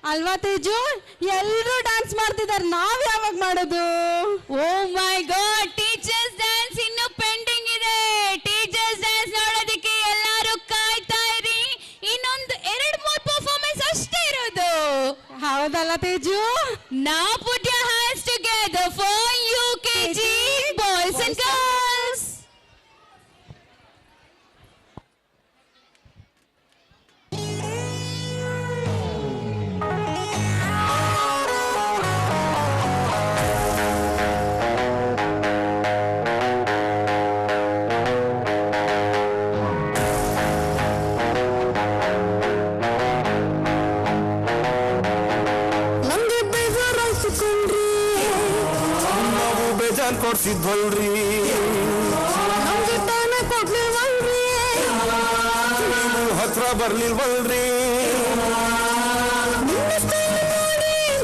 ಅಲ್ವಾ ತೇಜು? ಎಲ್ಲರೂ ಡ್ಯಾನ್ಸ್ ಮಾಡ್ತಿದ್ದಾರೆ, ನಾವ್ ಯಾವಾಗ ಮಾಡೋದು? ಓ ಮೈ ಗಾಡ್, ಟೀಚರ್ಸ್ ಡ್ಯಾನ್ಸ್ ಇನ್ನು ಪೆಂಡಿಂಗ್ ಇದೆ. ಟೀಚರ್ಸ್ ಡ್ಯಾನ್ಸ್ ನೋಡೋದಕ್ಕೆ ಎಲ್ಲರೂ ಕಾಯ್ತಾ ಇರಿ. ಇನ್ನೊಂದು 2-3 ಪರ್ಫಾರ್ಮೆನ್ಸ್ ಅಷ್ಟೇ ಇರೋದು. ಹೌದಲ್ಲ Teju? Now put your hands together for UKG boys and girls. ಕೊಡ್ಸಿದ್ವಲ್ರಿ, ನೀವು ಹತ್ರ ಬರ್ಲಿಲ್ವಲ್ರಿ.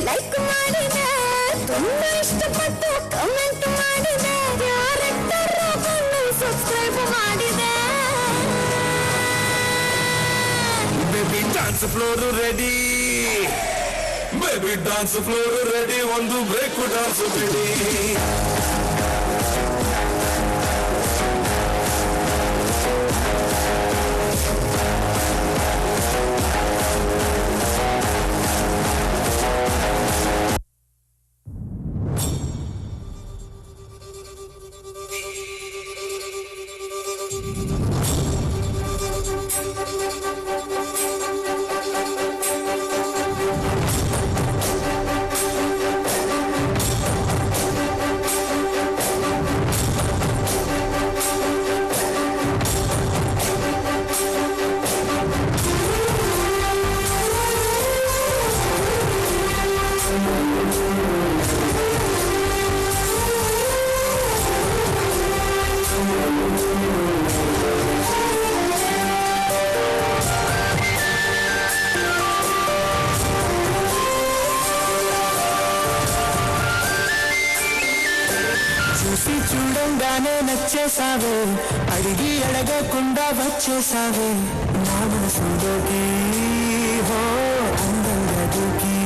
ಲೈಕ್ ಮಾಡಿದೆ, ತುಂಬಾ ಇಷ್ಟಪಟ್ಟು ಕಮೆಂಟ್ ಮಾಡಿದೆ, ಸಬ್ಸ್ಕ್ರೈಬ್ ಮಾಡಿದೆ. Baby dance floor ready, baby dance floor ready, ಒಂದು ಬ್ರೇಕ್ ಡಾನ್ಸ್ ಬಿಡಿ. చూడంగానే నచ్చేసావే, అడిగి అడగకుండా వచ్చేసావే, నా మనసులోకి హో అందంగా దూకి.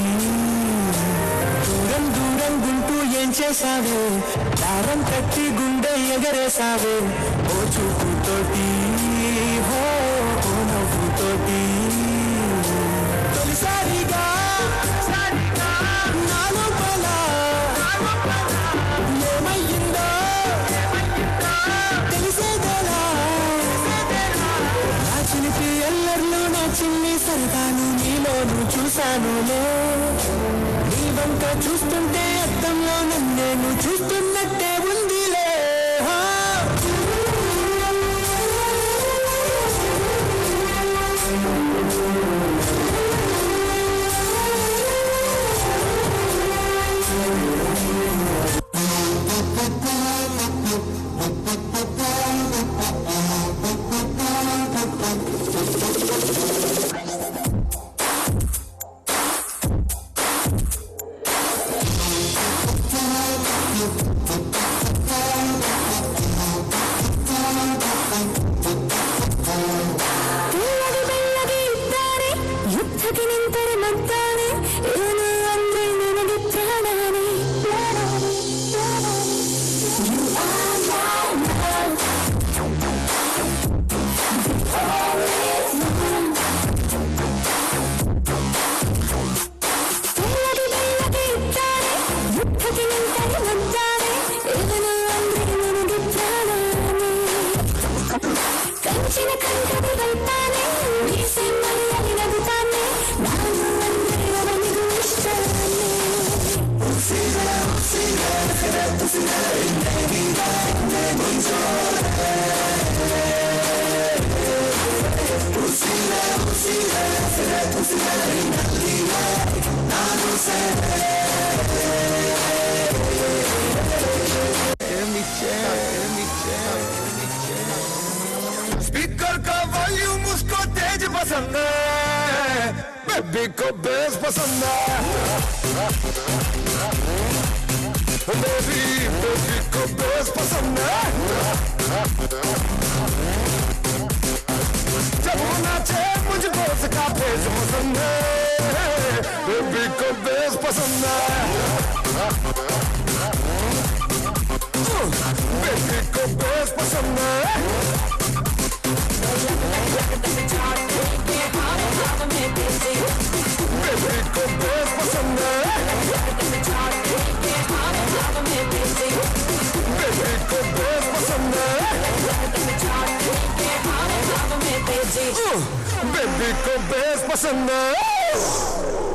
దూరం దూరం గుంటూ ఏం చేసావే, దారం కట్టి గుండె ఎగరేసావే, ఓ చూపుతోటి హో ఓ నవ్వుతోటి. తొలిసారిగా నా లోపల ఏమయ్యిందో తెలిసేదేలా. నా చిలిపి ఎల్లర్లు నా చిన్ని సరదాను నీలోను చూశానులే. నీ వంక చూస్తుంటే అద్దంలో నన్నేను చూస్తున్నట్టే ఉందిలే. स्पीकर का वॉल्यूम उसको तेज पसंद है, बेबी को बेस पसंद है. बेबी बेबी को बेस पसंद है. जब वो नाचे मुझको उसका फेस पसंद है. बेबी को बेस पसंद है, बेबी को बेस पसंद है, बेबी को बेस पसंद है, बेबी को बेस पसंद है, बेबी को बेस पसंद है।